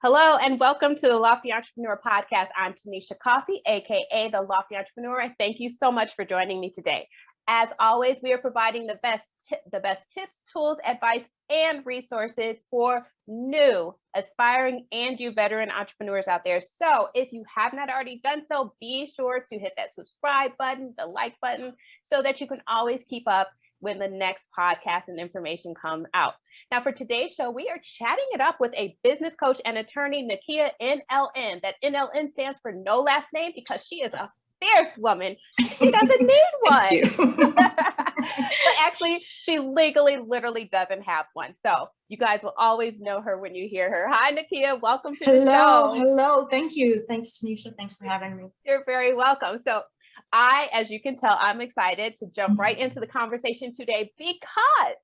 Hello and welcome to the Lofty Entrepreneur Podcast. I'm Tanisha Coffey, aka the Lofty Entrepreneur, and thank you so much for joining me today. As always, we are providing the best tips, tools, advice, and resources for new, aspiring, and you veteran entrepreneurs out there. So if you have not already done so, be sure to hit that subscribe button, the like button, so that you can always keep up when the next podcast and information come out. Now, for today's show, we are chatting it up with a business coach and attorney, Nakia NLN. That NLN stands for no last name because she is a fierce woman. She doesn't need one. But actually, she literally doesn't have one. So you guys will always know her when you hear her. Hi, Nakia. Welcome to the show. Hello. Thank you. Thanks, Tanisha. Thanks for having me. You're very welcome. So as you can tell, I'm excited to jump right into the conversation today because,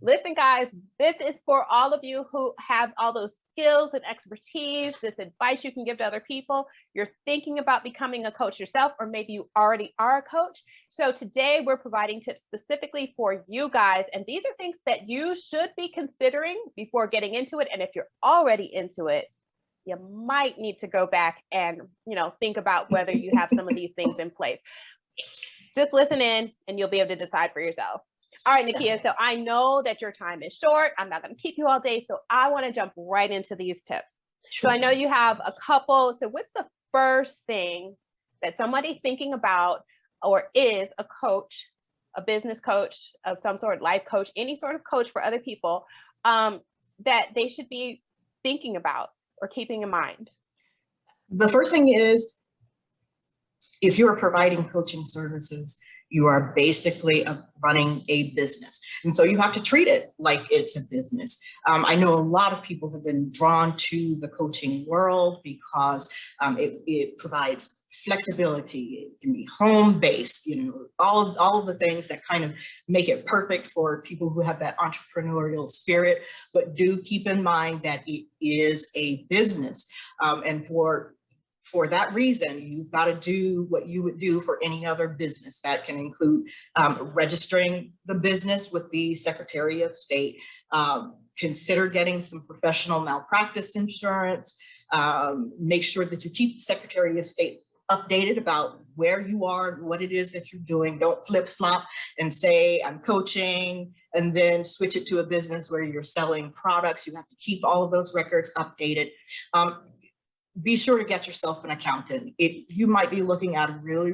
listen, guys, this is for all of you who have all those skills and expertise, this advice you can give to other people. You're thinking about becoming a coach yourself, or maybe you already are a coach. So today we're providing tips specifically for you guys. And these are things that you should be considering before getting into it. And if you're already into it, you might need to go back and, think about whether you have some of these things in place. Just listen in and you'll be able to decide for yourself. All right, Nakia, so I know that your time is short. I'm not going to keep you all day. So I want to jump right into these tips. Sure. So I know you have a couple. So what's the first thing that somebody thinking about or is a coach, a business coach of some sort, life coach, any sort of coach for other people, that they should be thinking about or keeping in mind? The first thing is, if you are providing coaching services, you are basically running a business. And so you have to treat it like it's a business. I know a lot of people have been drawn to the coaching world because it provides flexibility. It can be home-based, all of the things that kind of make it perfect for people who have that entrepreneurial spirit, but do keep in mind that it is a business. And for that reason, you've got to do what you would do for any other business. That can include registering the business with the Secretary of State, consider getting some professional malpractice insurance, make sure that you keep the Secretary of State updated about where you are and what it is that you're doing. Don't flip-flop and say, I'm coaching, and then switch it to a business where you're selling products. You have to keep all of those records updated. Be sure to get yourself an accountant. You might be looking at really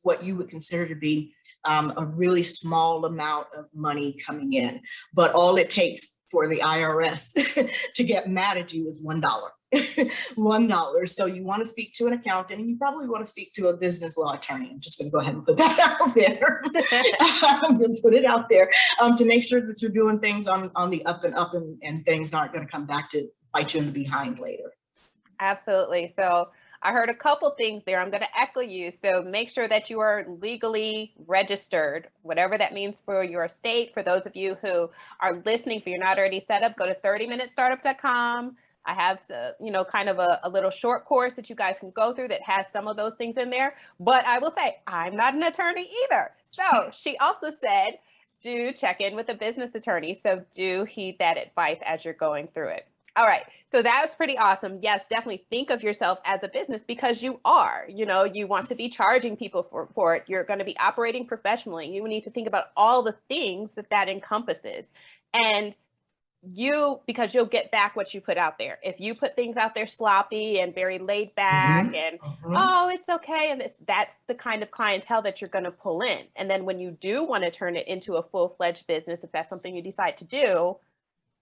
what you would consider to be a really small amount of money coming in, but all it takes for the IRS to get mad at you is $1. $1. So you want to speak to an accountant, and you probably want to speak to a business law attorney. I'm just going to go ahead and put that out there. Put it out there to make sure that you're doing things on the up and up, and things aren't going to come back to bite you in the behind later. Absolutely. So I heard a couple things there. I'm going to echo you. So make sure that you are legally registered, whatever that means for your state. For those of you who are listening, if you're not already set up, go to 30minutestartup.com. I have, kind of a little short course that you guys can go through that has some of those things in there. But I will say, I'm not an attorney either. So she also said, do check in with a business attorney. So do heed that advice as you're going through it. All right. So that was pretty awesome. Yes, definitely think of yourself as a business because you are, you want to be charging people for it. You're going to be operating professionally. You need to think about all the things that encompasses. And because you'll get back what you put out there. If you put things out there sloppy and very laid back oh, it's okay. And that's the kind of clientele that you're going to pull in. And then when you do want to turn it into a full-fledged business, if that's something you decide to do,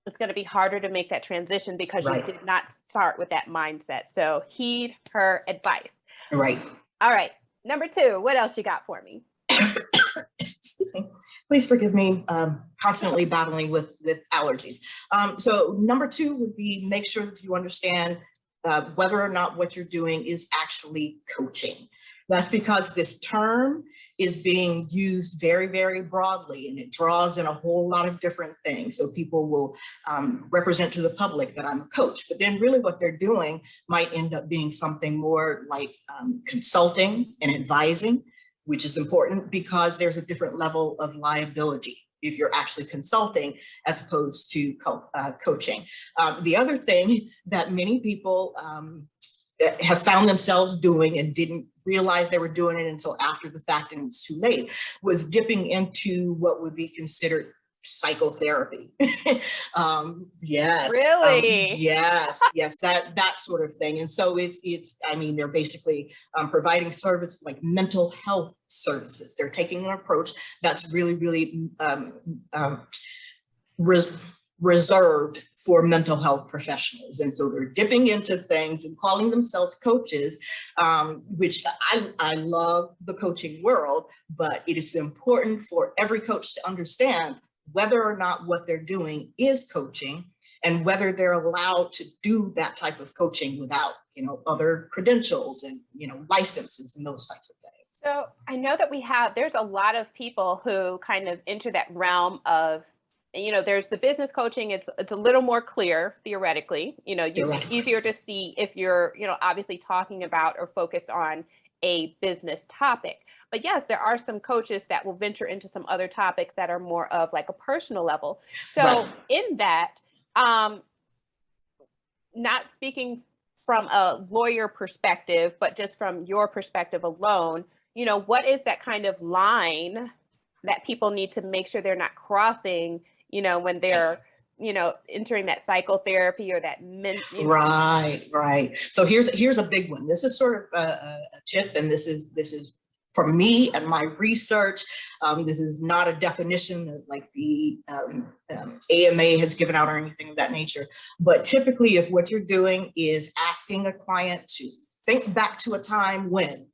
it's going to be harder to make that transition because you did not start with that mindset. So heed her advice. Right. All right. Number 2, what else you got for me? Excuse me. Please forgive me, constantly battling with allergies. So number 2 would be make sure that you understand whether or not what you're doing is actually coaching. That's because this term is being used very broadly, and it draws in a whole lot of different things. So people will represent to the public that I'm a coach, but then really what they're doing might end up being something more like consulting and advising, which is important because there's a different level of liability if you're actually consulting as opposed to coaching. The other thing that many people have found themselves doing and didn't realize they were doing it until after the fact and it was too late, was dipping into what would be considered psychotherapy. Yes. Really? Yes, that sort of thing. And so I mean, they're basically providing service like mental health services. They're taking an approach that's really, really reserved for mental health professionals. And so they're dipping into things and calling themselves coaches, which I love the coaching world, but it is important for every coach to understand whether or not what they're doing is coaching and whether they're allowed to do that type of coaching without, other credentials and, licenses and those types of things. So I know that there's a lot of people who kind of enter that realm of, there's the business coaching. It's a little more clear theoretically, it's easier to see if you're, obviously talking about or focused on a business topic. But yes, there are some coaches that will venture into some other topics that are more of like a personal level. So in that, not speaking from a lawyer perspective, but just from your perspective alone, what is that kind of line that people need to make sure they're not crossing, when they're, entering that psychotherapy or that Right. So here's a big one. This is sort of a tip, and this is for me and my research. This is not a definition that like the AMA has given out or anything of that nature. But typically, if what you're doing is asking a client to think back to a time when,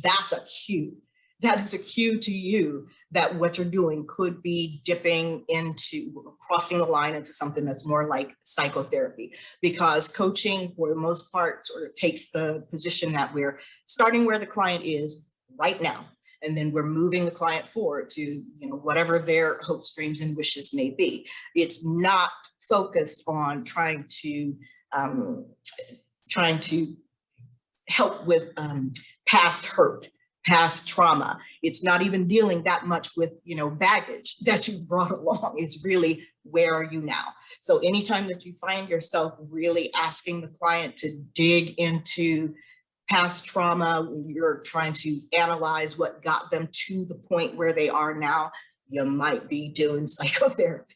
that's a cue. That is a cue to you that what you're doing could be dipping into, crossing the line into something that's more like psychotherapy, because coaching for the most part sort of takes the position that we're starting where the client is right now, and then we're moving the client forward to whatever their hopes, dreams, and wishes may be. It's not focused on trying to help with past hurt, past trauma. It's not even dealing that much with, baggage that you've brought along. It's really, where are you now? So anytime that you find yourself really asking the client to dig into past trauma, when you're trying to analyze what got them to the point where they are now, you might be doing psychotherapy.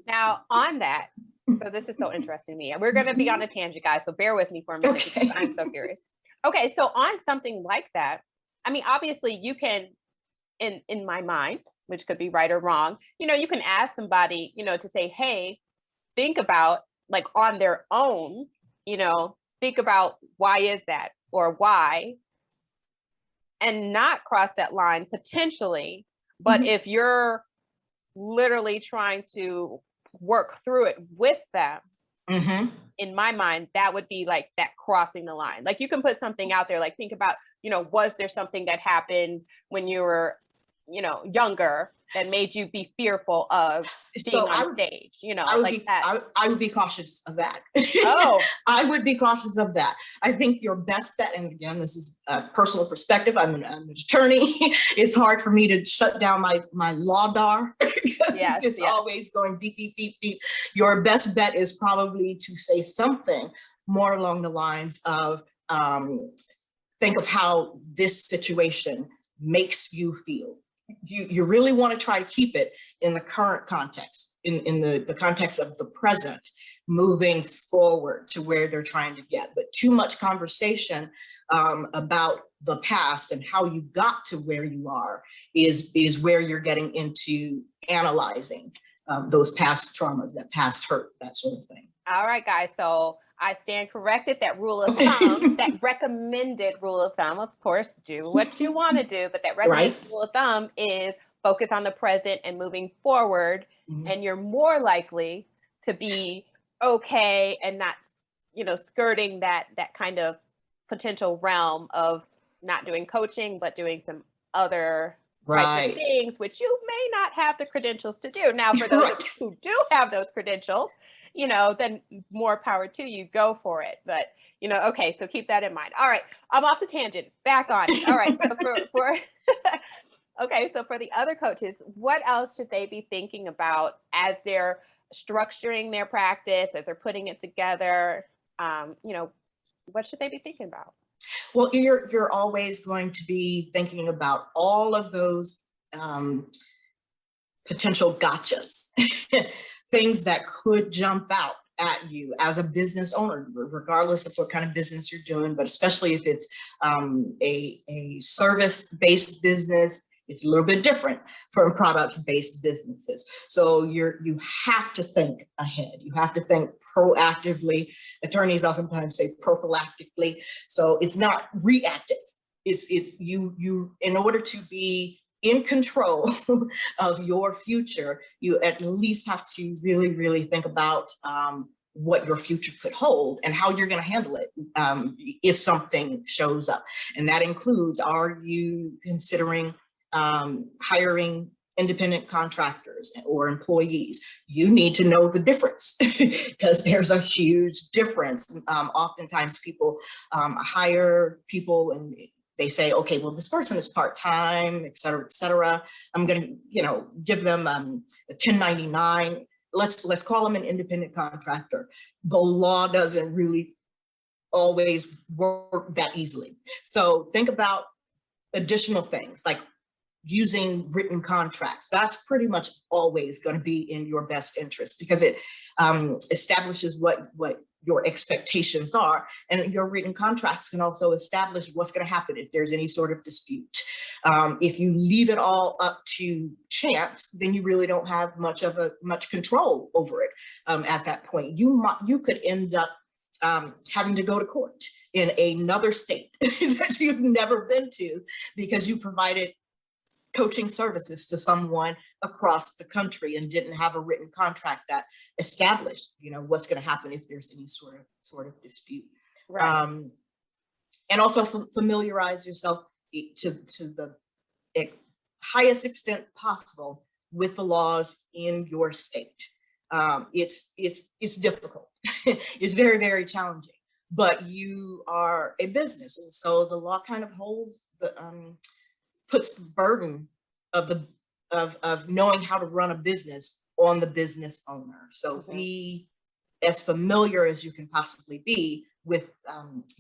Now on that, so this is so interesting to me, and we're going to be on a tangent, guys, so bear with me for a minute because I'm so curious. Okay, so on something like that, I mean, obviously you can, in my mind, which could be right or wrong, you can ask somebody, to say, hey, think about, like, on their own, think about why is that or why, and not cross that line potentially. But if you're literally trying to work through it with them, in my mind, that would be like that crossing the line. Like you can put something out there, like think about, was there something that happened when you were, younger that made you be fearful of being on stage, I would be cautious of that. Oh, I would be cautious of that. I think your best bet, and again, this is a personal perspective. I'm an attorney. It's hard for me to shut down my law because it's always going beep, beep, beep, beep. Your best bet is probably to say something more along the lines of, think of how this situation makes you feel. You really want to try to keep it in the current context, in the context of the present, moving forward to where they're trying to get. But too much conversation about the past and how you got to where you are is where you're getting into analyzing those past traumas, that past hurt, that sort of thing. All right, guys. So I stand corrected. That rule of thumb, that recommended rule of thumb, of course, do what you want to do, but that recommended rule of thumb is focus on the present and moving forward. And you're more likely to be okay and not, skirting that kind of potential realm of not doing coaching, but doing some other types of things, which you may not have the credentials to do. Now, for those who do have those credentials, then more power to you, go for it. But, okay, so keep that in mind. All right, I'm off the tangent, back on. All right, so for Okay, so for the other coaches, what else should they be thinking about as they're structuring their practice, as they're putting it together? You know, what should they be thinking about? Well, you're always going to be thinking about all of those potential gotchas, things that could jump out at you as a business owner, regardless of what kind of business you're doing, but especially if it's a service-based business. It's a little bit different from products-based businesses. So you have to think ahead. You have to think proactively. Attorneys oftentimes say prophylactically. So it's not reactive. It's you in order to be in control of your future, you at least have to really, really think about what your future could hold and how you're going to handle it if something shows up. And that includes, are you considering hiring independent contractors or employees? You need to know the difference because there's a huge difference. Oftentimes people hire people and they say, okay, well, this person is part-time, et cetera, et cetera. I'm going to, give them a 1099. Let's call them an independent contractor. The law doesn't really always work that easily. So think about additional things like using written contracts. That's pretty much always going to be in your best interest because it establishes what your expectations are. And your written contracts can also establish what's going to happen if there's any sort of dispute. If you leave it all up to chance, then you really don't have much control over it at that point. You could end up having to go to court in another state that you've never been to because you provided coaching services to someone across the country and didn't have a written contract that established, what's going to happen if there's any sort of dispute. Right. And also familiarize yourself to the highest extent possible with the laws in your state. It's difficult. It's very, very challenging, but you are a business, and so the law kind of puts the burden of knowing how to run a business on the business owner. So be as familiar as you can possibly be with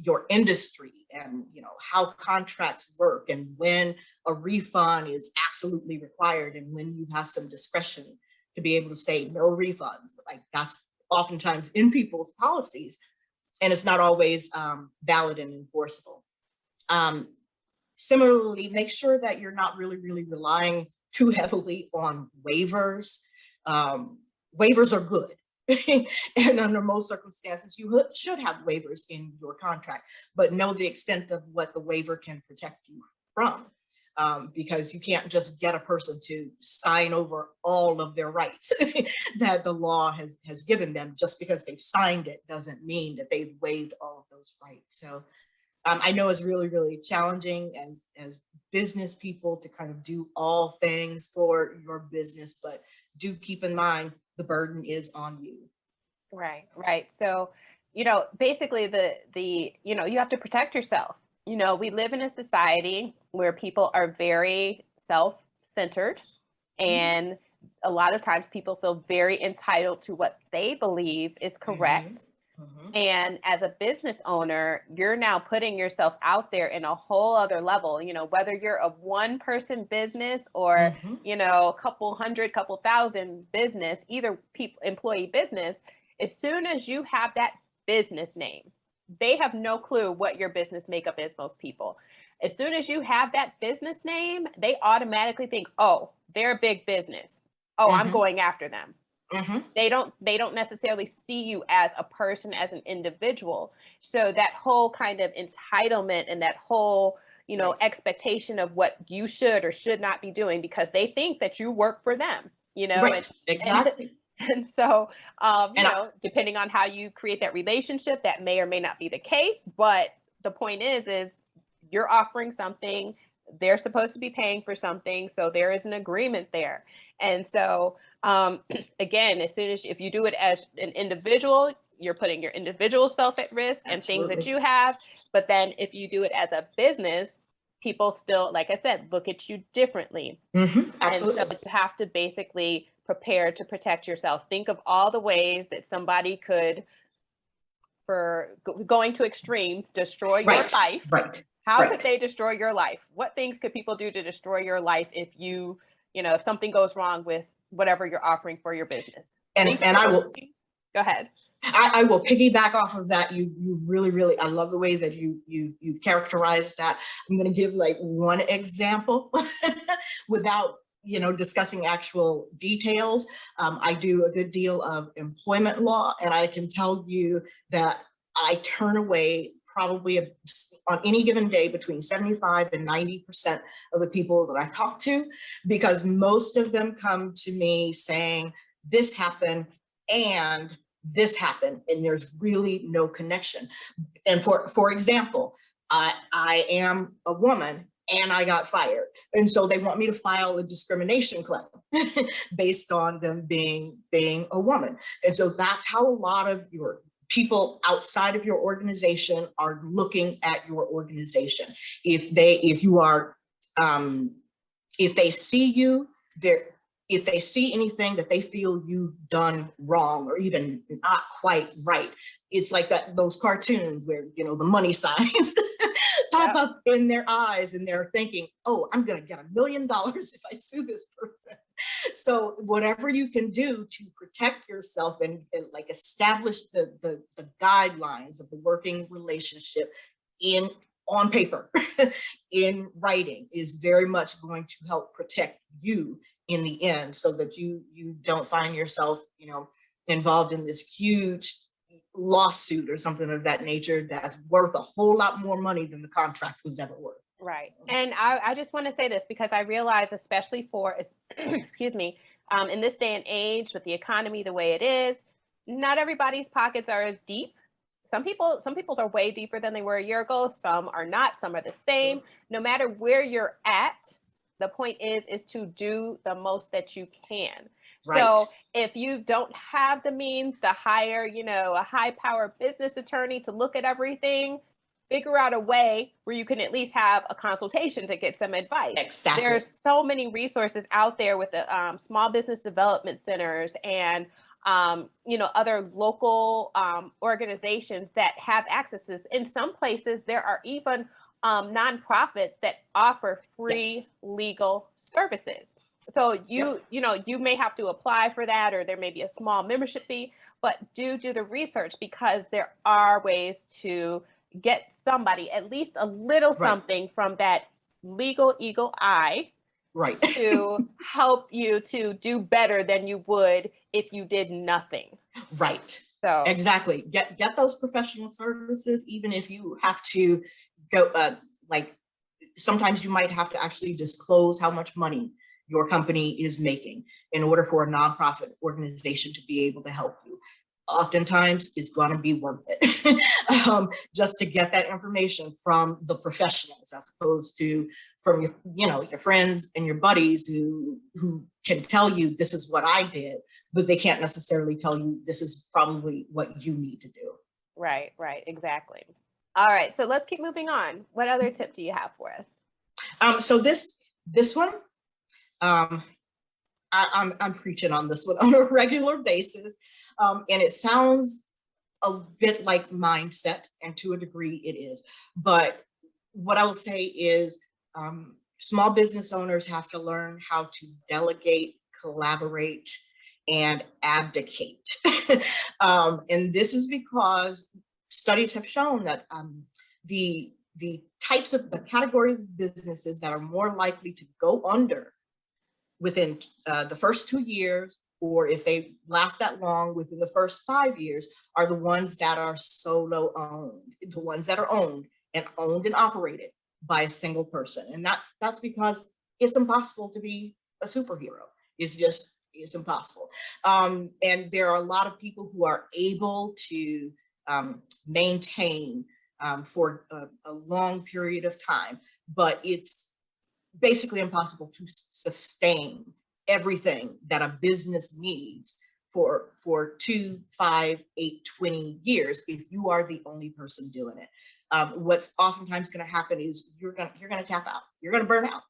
your industry and how contracts work and when a refund is absolutely required and when you have some discretion to be able to say no refunds. Like that's oftentimes in people's policies and it's not always valid and enforceable. Similarly, make sure that you're not really, really relying too heavily on waivers. Waivers are good. And under most circumstances, you should have waivers in your contract, but know the extent of what the waiver can protect you from. Because you can't just get a person to sign over all of their rights that the law has given them. Just because they've signed it doesn't mean that they've waived all of those rights. So I know it's really, really challenging as business people to kind of do all things for your business, but do keep in mind the burden is on you. Right. So, basically you have to protect yourself. We live in a society where people are very self-centered and a lot of times people feel very entitled to what they believe is correct. And as a business owner, you're now putting yourself out there in a whole other level, whether you're a one person business or, a couple hundred, couple thousand business, either employee business, as soon as you have that business name, they have no clue what your business makeup is, most people. As soon as you have that business name, they automatically think, oh, they're a big business. Oh, I'm going after them. They don't necessarily see you as a person, as an individual. So that whole kind of entitlement and that whole, expectation of what you should or should not be doing because they think that you work for them, Right. Exactly. And so, depending on how you create that relationship, that may or may not be the case. But the point is you're offering something, they're supposed to be paying for something. So there is an agreement there. And so, again, if you do it as an individual, you're putting your individual self at risk and things that you have. But then if you do it as a business, people still, like I said, look at you differently. Absolutely. And so you have to basically prepare to protect yourself. Think of all the ways that somebody could, for going to extremes, destroy your life. Right. How could they destroy your life? What things could people do to destroy your life if if something goes wrong with whatever you're offering for your business? And I will go ahead. I will piggyback off of that. You really, I love the way that you've characterized that. I'm going to give like one example without discussing actual details. I do a good deal of employment law, and I can tell you that I turn away probably on any given day between 75 and 90% of the people that I talk to, because most of them come to me saying, this happened and this happened, and there's really no connection. And for example, I am a woman and I got fired. And so they want me to file a discrimination claim based on them being a woman. And so that's how a lot of your people outside of your organization are looking at your organization. If they see you, if they see anything that they feel you've done wrong or even not quite right, it's like those cartoons where the money signs pop up in their eyes, and they're thinking, oh, I'm going to get $1 million if I sue this person. So whatever you can do to protect yourself and like establish the guidelines of the working relationship on paper, in writing, is very much going to help protect you in the end, so that you don't find yourself involved in this huge lawsuit or something of that nature that's worth a whole lot more money than the contract was ever worth. Right. And I just want to say this because I realize, especially for excuse me, in this day and age with the economy the way it is, not everybody's pockets are as deep. Some people's are way deeper than they were a year ago. Some are not. Some are the same. No matter where you're at, the point is to do the most that you can. Right. So if you don't have the means to hire, a high-powered business attorney to look at everything, figure out a way where you can at least have a consultation to get some advice. Exactly. There's so many resources out there with the small business development centers and other local organizations that have accesses. In some places, there are even nonprofits that offer free legal services. So you may have to apply for that, or there may be a small membership fee, but do the research, because there are ways to get somebody at least a little something from that legal eagle eye to help you to do better than you would if you did nothing. Right. So exactly. Get those professional services, even if you have to go sometimes you might have to actually disclose how much money your company is making in order for a nonprofit organization to be able to help you. Oftentimes it's going to be worth it just to get that information from the professionals, as opposed to from your friends and your buddies who can tell you this is what I did, but they can't necessarily tell you this is probably what you need to do. Right, exactly. All right, so let's keep moving on. What other tip do you have for us? So this one, I'm preaching on this one on a regular basis, and it sounds a bit like mindset, and to a degree it is. But what I will say is, small business owners have to learn how to delegate, collaborate, and abdicate. And this is because studies have shown that the types of the categories of businesses that are more likely to go under within the first 2 years, or if they last that long, within the first 5 years, are the ones that are solo owned, the ones that are owned and operated by a single person. And that's because it's impossible to be a superhero. It's impossible. And there are a lot of people who are able to maintain for a long period of time, but it's basically impossible to sustain everything that a business needs for 2, 5, 8, 20 years if you are the only person doing it. What's oftentimes going to happen is you're going to tap out. You're going to burn out.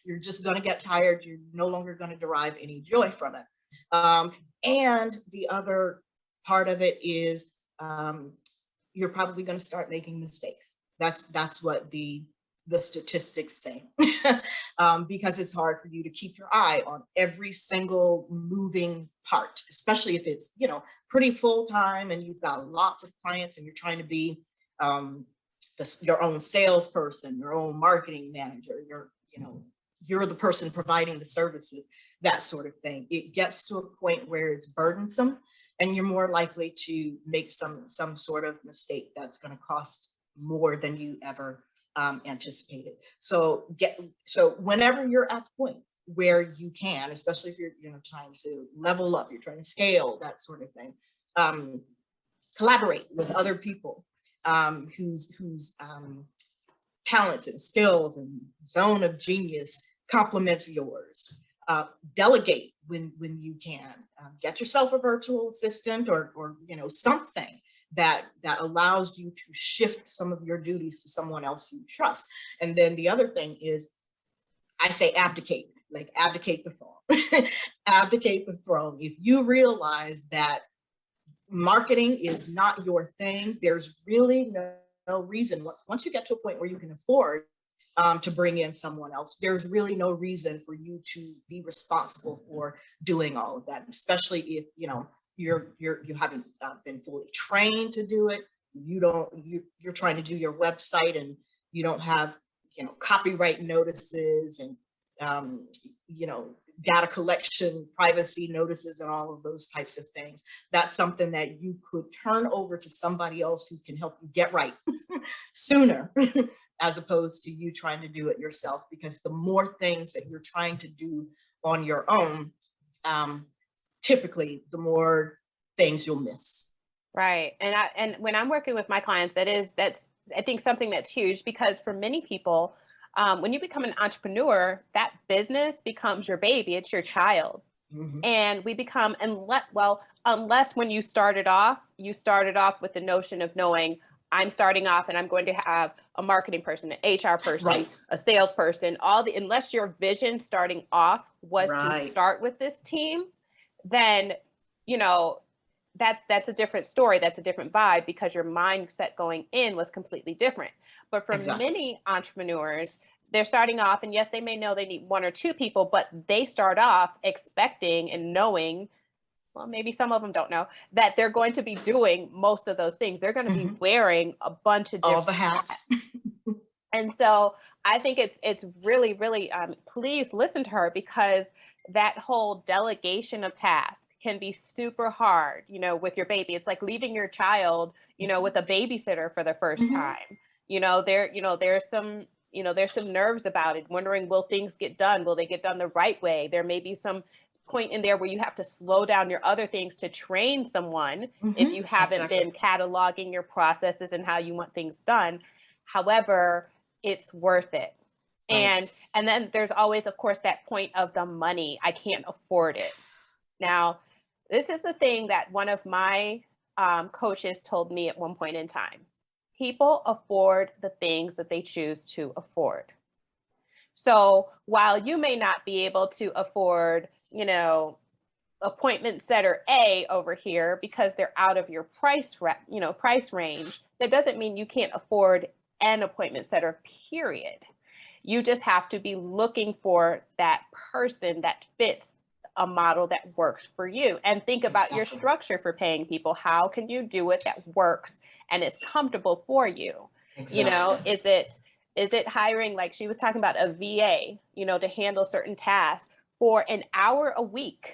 You're just going to get tired. You're no longer going to derive any joy from it. And the other part of it is you're probably going to start making mistakes. That's what the statistics say, because it's hard for you to keep your eye on every single moving part, especially if it's, pretty full time and you've got lots of clients and you're trying to be your own salesperson, your own marketing manager, you're the person providing the services, that sort of thing. It gets to a point where it's burdensome and you're more likely to make some sort of mistake that's going to cost more than you ever anticipated. So whenever you're at the point where you can, especially if you're trying to level up, you're trying to scale, that sort of thing, collaborate with other people whose talents and skills and zone of genius complements yours. Delegate when you can. Get yourself a virtual assistant or something that allows you to shift some of your duties to someone else you trust. And then the other thing is, I say abdicate the throne. Abdicate the throne. If you realize that marketing is not your thing, there's really no reason. Once you get to a point where you can afford to bring in someone else, there's really no reason for you to be responsible for doing all of that, especially if you haven't been fully trained to do it. You're trying to do your website and you don't have copyright notices and data collection, privacy notices, and all of those types of things. That's something that you could turn over to somebody else who can help you get right sooner, as opposed to you trying to do it yourself. Because the more things that you're trying to do on your own, typically the more things you'll miss. Right. And when I'm working with my clients, that's I think something that's huge, because for many people, when you become an entrepreneur, that business becomes your baby. It's your child. Mm-hmm. And we become, unless when you started off with the notion of knowing, I'm starting off and I'm going to have a marketing person, an HR person, right, a salesperson, unless your vision starting off was right, to start with this team, then, that's a different story. That's a different vibe, because your mindset going in was completely different. But for exactly, many entrepreneurs, they're starting off, and yes, they may know they need one or two people, but they start off expecting and knowing, well, maybe some of them don't know, that they're going to be doing most of those things. They're going to be wearing a bunch of different all the hats. And so I think it's really, really, please listen to her, because that whole delegation of tasks can be super hard, with your baby. It's like leaving your child, with a babysitter for the first time. There's some nerves about it, wondering, will things get done? Will they get done the right way? There may be some point in there where you have to slow down your other things to train someone if you haven't been cataloging your processes and how you want things done. However, it's worth it. Right. And then there's always, of course, that point of the money. I can't afford it. Now, this is the thing that one of my coaches told me at one point in time. People afford the things that they choose to afford. So while you may not be able to afford, appointment setter A over here because they're out of your price range, that doesn't mean you can't afford an appointment setter, period. You just have to be looking for that person that fits a model that works for you, and think about your structure for paying people. How can you do it that works and is comfortable for you? Is it hiring, like she was talking about, a VA, to handle certain tasks for an hour a week?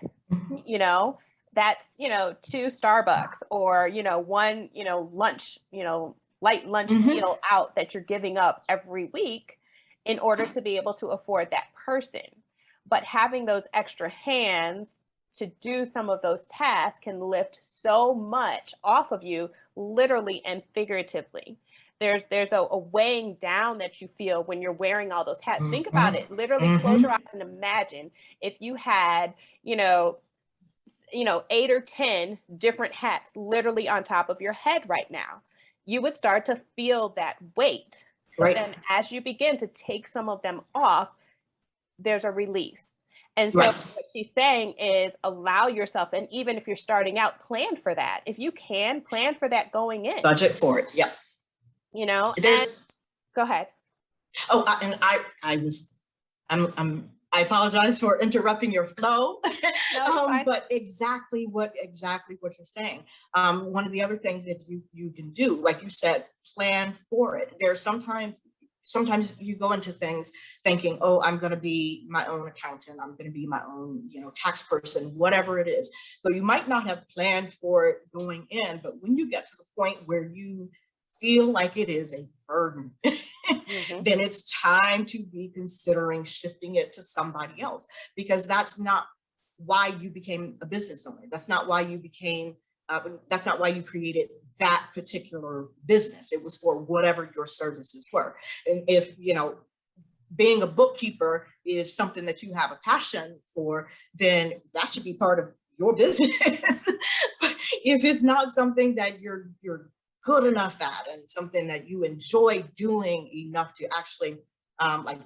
That's, 2 Starbucks or, one, lunch, light lunch meal out that you're giving up every week in order to be able to afford that person. But having those extra hands to do some of those tasks can lift so much off of you, literally and figuratively. There's a weighing down that you feel when you're wearing all those hats. Think about it. Literally close your eyes and imagine if you had, 8 or 10 different hats literally on top of your head right now. you would start to feel that weight. But then as you begin to take some of them off, there's a release. And so what she's saying is allow yourself, and even if you're starting out, plan for that. If you can, plan for that going in. Budget for it. Yeah. You know, and go ahead. Oh, and I apologize for interrupting your flow, No, but exactly what you're saying. One of the other things that you can do, like you said, plan for it. There's sometimes you go into things thinking, oh, I'm going to be my own accountant. I'm going to be my own, tax person, whatever it is. So you might not have planned for it going in, but when you get to the point where you feel like it is a burden, then it's time to be considering shifting it to somebody else, because that's not why you became a business owner. That's not why you became that's not why you created that particular business. It was for whatever your services were. And if, being a bookkeeper is something that you have a passion for, then that should be part of your business. But if it's not something that you're good enough at and something that you enjoy doing enough to actually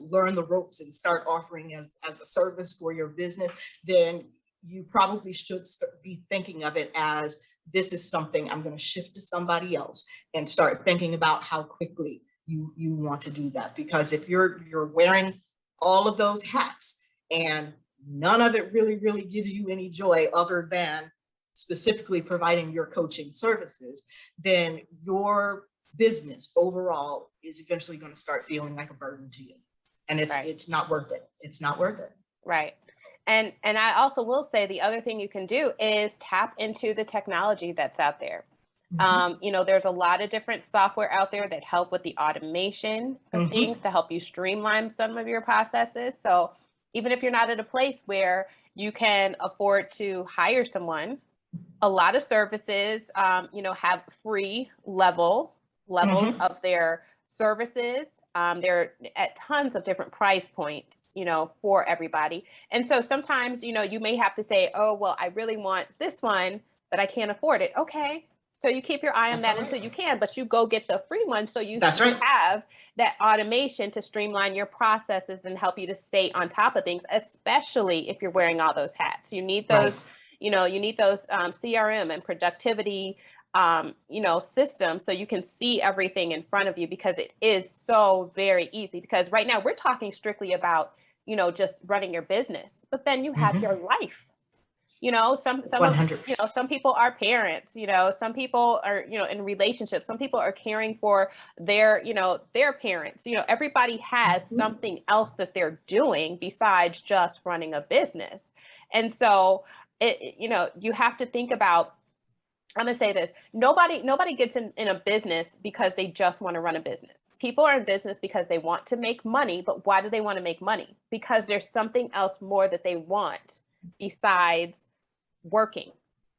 learn the ropes and start offering as a service for your business, then you probably should be thinking of it as, this is something I'm going to shift to somebody else, and start thinking about how quickly you want to do that. Because if you're wearing all of those hats and none of it really gives you any joy other than specifically providing your coaching services, then your business overall is eventually going to start feeling like a burden to you. And it's not worth it. It's not worth it. Right. And I also will say the other thing you can do is tap into the technology that's out there. There's a lot of different software out there that help with the automation of things to help you streamline some of your processes. So even if you're not at a place where you can afford to hire someone, a lot of services, have free levels of their services. They're at tons of different price points, for everybody. And so sometimes, you may have to say, oh, well, I really want this one, but I can't afford it. Okay. So you keep your eye on that until you can, but you go get the free one. So you have that automation to streamline your processes and help you to stay on top of things, especially if you're wearing all those hats. You need those, you need those CRM and productivity systems, so you can see everything in front of you, because it is so very easy. Because right now we're talking strictly about, just running your business, but then you have your life. Some people are parents, some people are, in relationships, some people are caring for their parents, everybody has something else that they're doing besides just running a business. And so you have to think about, I'm going to say this, nobody gets in a business because they just want to run a business. People are in business because they want to make money, but why do they want to make money? Because there's something else more that they want besides working.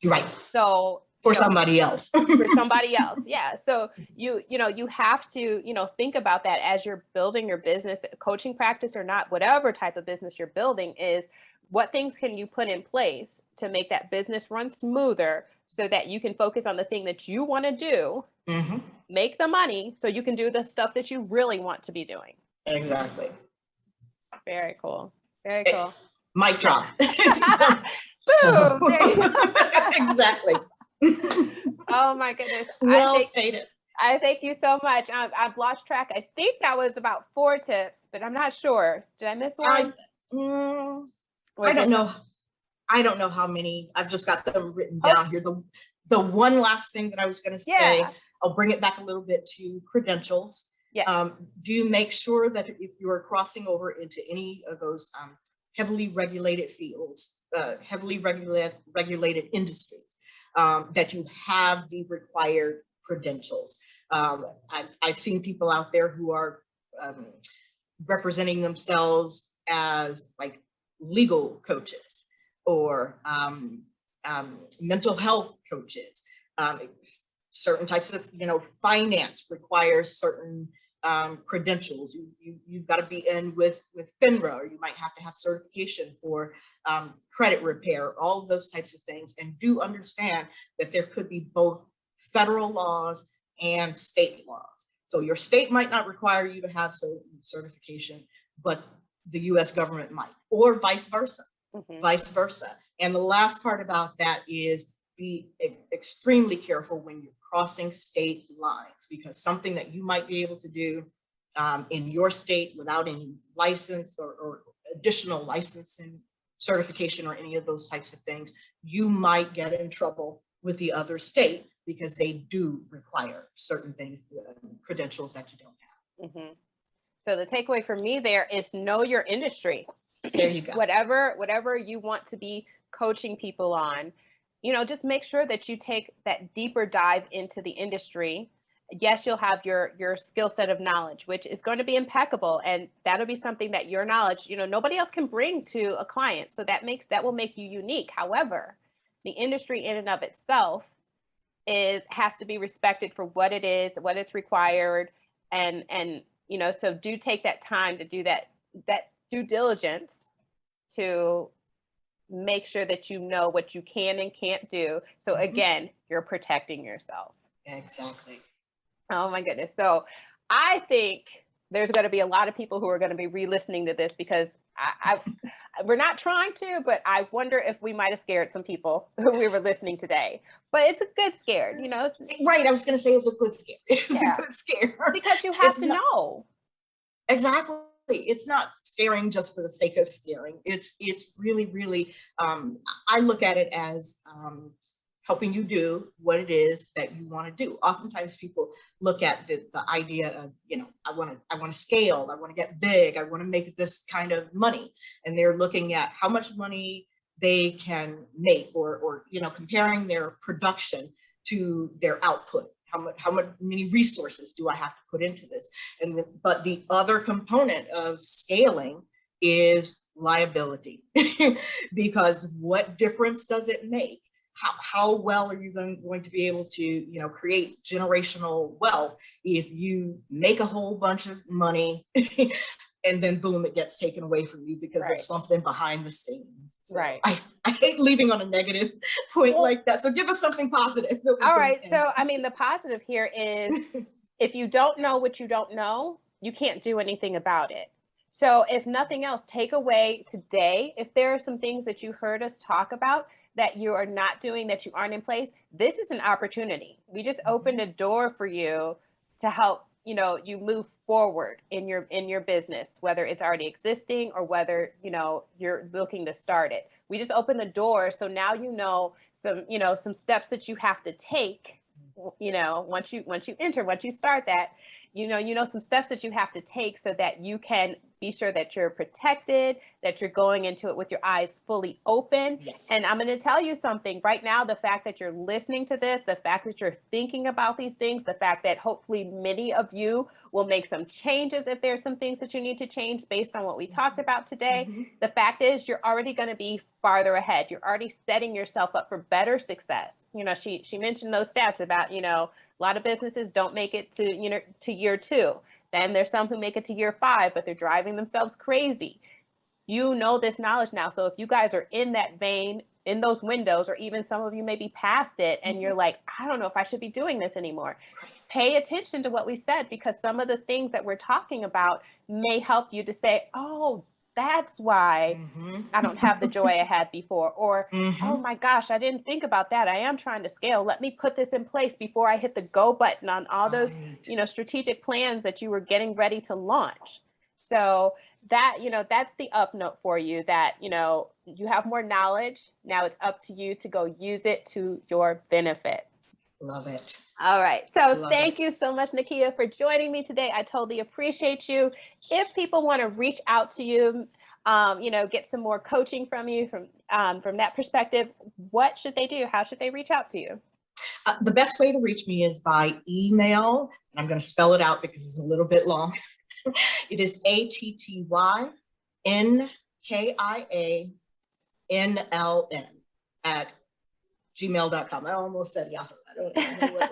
Right. So for somebody else. For somebody else. Yeah. So you have to, think about that as you're building your business, coaching practice or not, whatever type of business you're building, is what things can you put in place to make that business run smoother, so that you can focus on the thing that you want to do, make the money, so you can do the stuff that you really want to be doing. Exactly. Very cool. Very cool. Mic drop. Boom, there you go. Exactly. Oh my goodness. Well stated. I thank you so much. I've lost track. I think that was about 4 tips, but I'm not sure. Did I miss one? I don't know. I don't know how many. I've just got them written down here. The one last thing that I was going to say, I'll bring it back a little bit to credentials. Do make sure that if you are crossing over into any of those heavily regulated fields, heavily regulated industries, that you have the required credentials. I've seen people out there who are representing themselves as like legal coaches or mental health coaches. Certain types of, finance requires certain credentials. You've got to be in with FINRA, or you might have to have certification for credit repair, all of those types of things. And do understand that there could be both federal laws and state laws. So your state might not require you to have certification, but the US government might, or vice versa, vice versa. And the last part about that is be extremely careful when you're crossing state lines, because something that you might be able to do in your state without any license or additional licensing certification or any of those types of things, you might get in trouble with the other state because they do require certain things, credentials that you don't have. So the takeaway for me there is know your industry. There you go. Whatever you want to be coaching people on, you know, just make sure that you take that deeper dive into the industry. Yes, you'll have your skill set of knowledge, which is going to be impeccable. And that'll be something that your knowledge, you know, nobody else can bring to a client. So that will make you unique. However, the industry in and of itself has to be respected for what it is, what it's required. And, you know, so do take that time to do that due diligence to make sure that you know what you can and can't do. So again, you're protecting yourself. Exactly. Oh my goodness. So I think there's going to be a lot of people who are going to be re-listening to this because we're not trying to, but I wonder if we might have scared some people who we were listening today. But it's a good scare, you know. Right. I was going to say it's a good scare. It's a good scare. Because you have to know. Exactly. It's not scaring just for the sake of scaring. It's really, really, I look at it as helping you do what it is that you want to do. Oftentimes people look at the idea of, you know, I want to scale, I want to get big, I want to make this kind of money. And they're looking at how much money they can make or you know, comparing their production to their output. How many resources do I have to put into this? But the other component of scaling is liability, because what difference does it make? How well are you going to be able to, you know, create generational wealth if you make a whole bunch of money and then boom, it gets taken away from you because of something behind the scenes. So right. I hate leaving on a negative point like that. So give us something positive. All right. So, I mean, the positive here is if you don't know what you don't know, you can't do anything about it. So if nothing else, take away today, if there are some things that you heard us talk about that you are not doing, that you aren't in place, this is an opportunity. We just opened a door for you to help, you know, you move forward in your business, whether it's already existing or whether, you know, you're looking to start it. We just opened the door. So now, you know, some steps that you have to take, you know, once you start that, you know, some steps that you have to take so that you can be sure that you're protected, that you're going into it with your eyes fully open. Yes. And I'm going to tell you something right now, the fact that you're listening to this, the fact that you're thinking about these things, the fact that hopefully many of you will make some changes if there's some things that you need to change based on what we talked about today. The fact is you're already going to be farther ahead. You're already setting yourself up for better success. You know, she mentioned those stats about, you know, a lot of businesses don't make it to, you know, to year 2. Then there's some who make it to year 5, but they're driving themselves crazy. You know this knowledge now. So if you guys are in that vein, in those windows, or even some of you may be past it and you're like, I don't know if I should be doing this anymore. Pay attention to what we said, because some of the things that we're talking about may help you to say, oh, that's why I don't have the joy I had before. Or, oh my gosh, I didn't think about that. I am trying to scale. Let me put this in place before I hit the go button on all those, you know, strategic plans that you were getting ready to launch. So that, you know, that's the up note for you, that, you know, you have more knowledge. Now it's up to you to go use it to your benefit. Love it. All right. So thank you so much, Nakia, for joining me today. I totally appreciate you. If people want to reach out to you, you know, get some more coaching from you from that perspective, what should they do? How should they reach out to you? The best way to reach me is by email. And I'm going to spell it out because it's a little bit long. It is ATTYNKIANLN@gmail.com. I almost said Yahoo. I don't know what,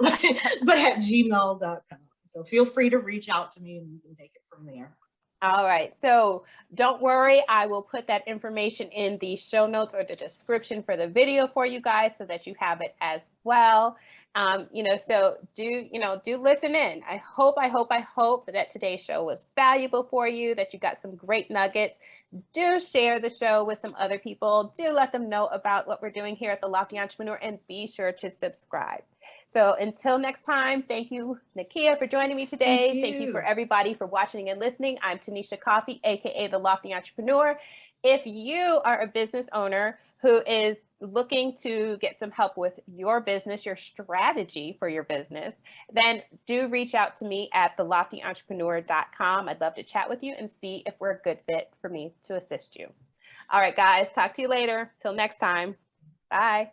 but at gmail.com. So feel free to reach out to me and you can take it from there. All right. So don't worry. I will put that information in the show notes or the description for the video for you guys so that you have it as well. So do listen in. I hope that today's show was valuable for you, that you got some great nuggets. Do share the show with some other people. Do let them know about what we're doing here at The Lofty Entrepreneur, and be sure to subscribe. So until next time, thank you, Nakia, for joining me today. Thank you for everybody for watching and listening. I'm Tanisha Coffey, aka The Lofty Entrepreneur. If you are a business owner who is looking to get some help with your business, your strategy for your business, then do reach out to me at theloftyentrepreneur.com. I'd love to chat with you and see if we're a good fit for me to assist you. All right, guys, talk to you later. Till next time. Bye.